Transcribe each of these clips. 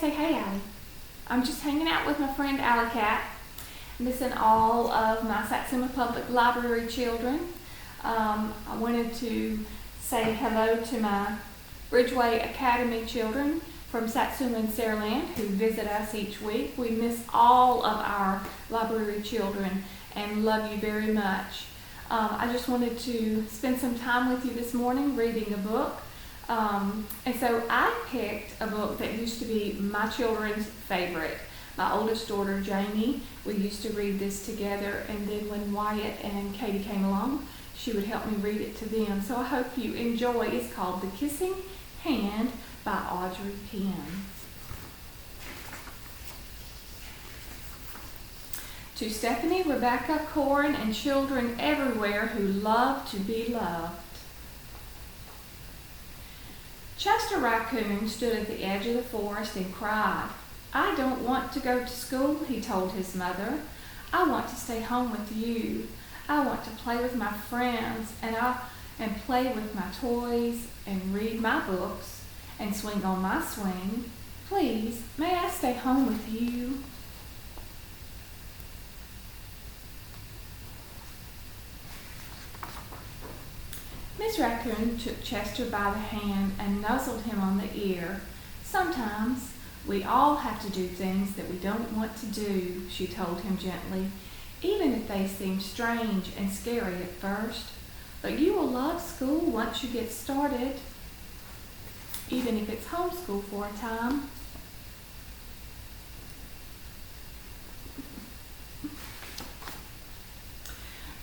say, "Hey, Allie, I'm just hanging out with my friend Alley Cat, missing all of my Satsuma Public Library children. I wanted to say hello to my Bridgeway Academy children from Satsuma and Saraland who visit us each week. We miss all of our library children and love you very much. I just wanted to spend some time with you this morning reading a book. And so I picked a book that used to be my children's favorite. My oldest daughter, Jamie, we used to read this together, and then when Wyatt and Katie came along, she would help me read it to them. So I hope you enjoy. It's called The Kissing Hand by Audrey Penn. To Stephanie, Rebecca, Corin, and children everywhere who love to be loved. Chester Raccoon stood at the edge of the forest and cried. "I don't want to go to school," he told his mother. "I want to stay home with you. I want to play with my friends and play with my toys and read my books and swing on my swing. Please, may I stay home with you?" Miss Raccoon took Chester by the hand and nuzzled him on the ear. "Sometimes we all have to do things that we don't want to do," she told him gently, "even if they seem strange and scary at first. But you will love school once you get started, even if it's homeschool for a time."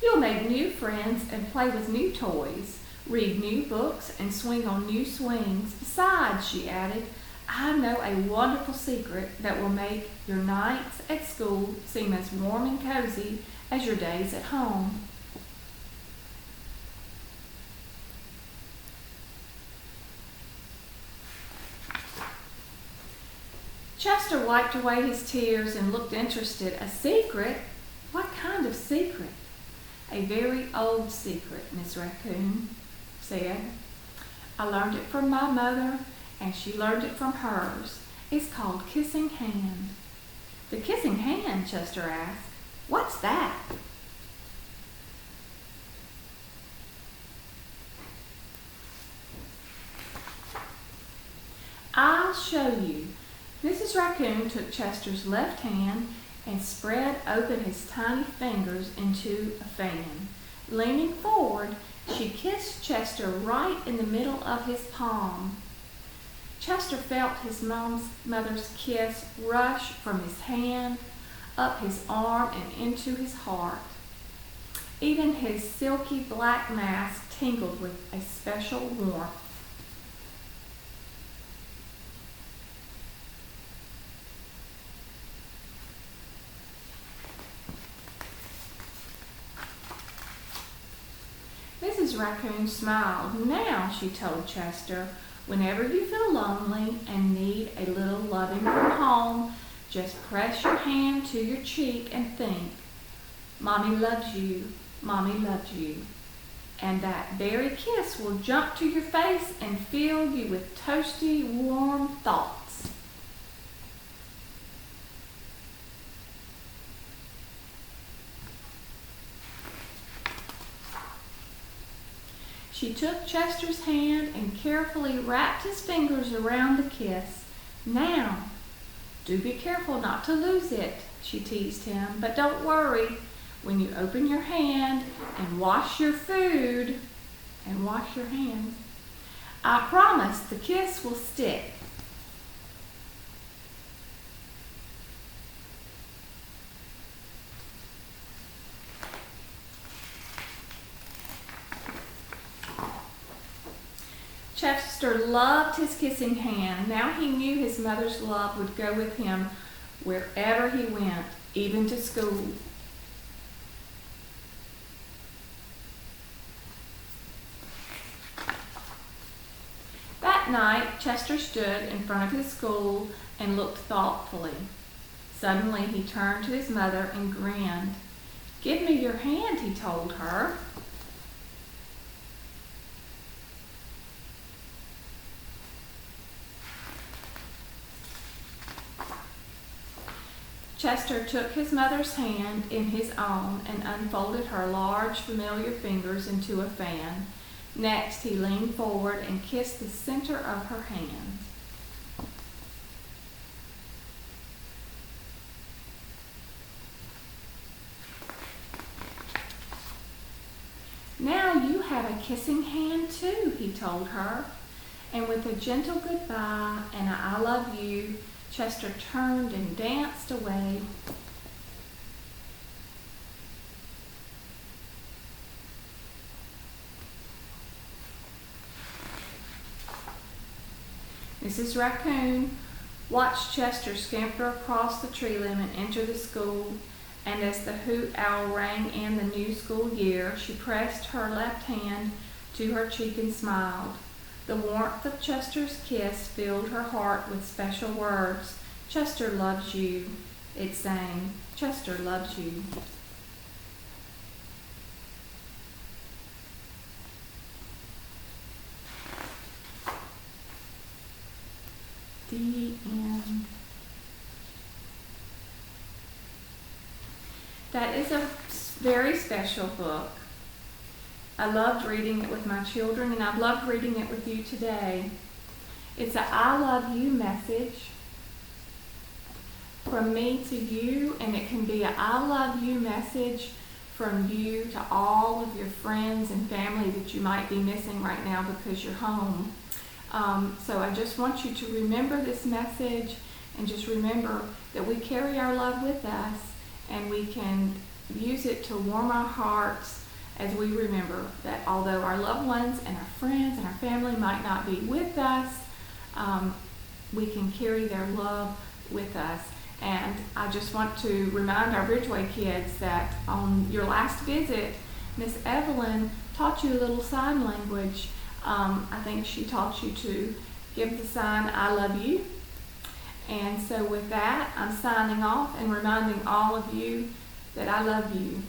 "You'll make new friends and play with new toys, read new books, and swing on new swings. Besides," she added, "I know a wonderful secret that will make your nights at school seem as warm and cozy as your days at home." Chester wiped away his tears and looked interested. "A secret? What kind of secret?" "A very old secret," Miss Raccoon said. "I learned it from my mother, and she learned it from hers. It's called Kissing Hand." "The Kissing Hand?" Chester asked. "What's that?" "I'll show you." Mrs. Raccoon took Chester's left hand and spread open his tiny fingers into a fan. Leaning forward, she kissed Chester right in the middle of his palm. Chester felt his mother's kiss rush from his hand, up his arm, and into his heart. Even his silky black mask tingled with a special warmth. Mrs. Raccoon smiled. "Now," she told Chester, "whenever you feel lonely and need a little loving from home, just press your hand to your cheek and think, 'Mommy loves you, Mommy loves you.' And that very kiss will jump to your face and fill you with toasty, warm thoughts." She took Chester's hand and carefully wrapped his fingers around the kiss. "Now, do be careful not to lose it," she teased him. "But don't worry, when you open your hand and wash your food and wash your hands, I promise the kiss will stick." Chester loved his kissing hand. Now he knew his mother's love would go with him wherever he went, even to school. That night, Chester stood in front of his school and looked thoughtfully. Suddenly, he turned to his mother and grinned. "Give me your hand," he told her. Chester took his mother's hand in his own and unfolded her large, familiar fingers into a fan. Next, he leaned forward and kissed the center of her hand. "Now you have a kissing hand too," he told her. And with a gentle goodbye and a "I love you," Chester turned and danced away. Mrs. Raccoon watched Chester scamper across the tree limb and enter the school, and as the hoot owl rang in the new school year, she pressed her left hand to her cheek and smiled. The warmth of Chester's kiss filled her heart with special words. "Chester loves you," it sang. "Chester loves you." The end. That is a very special book. I loved reading it with my children, and I've loved reading it with you today. It's a "I love you" message from me to you, and it can be a "I love you" message from you to all of your friends and family that you might be missing right now because you're home. So I just want you to remember this message, and just remember that we carry our love with us, and we can use it to warm our hearts as we remember that although our loved ones and our friends and our family might not be with us, we can carry their love with us. And I just want to remind our Bridgeway kids that on your last visit, Miss Evelyn taught you a little sign language. I think she taught you to give the sign "I love you." And so with that, I'm signing off and reminding all of you that I love you.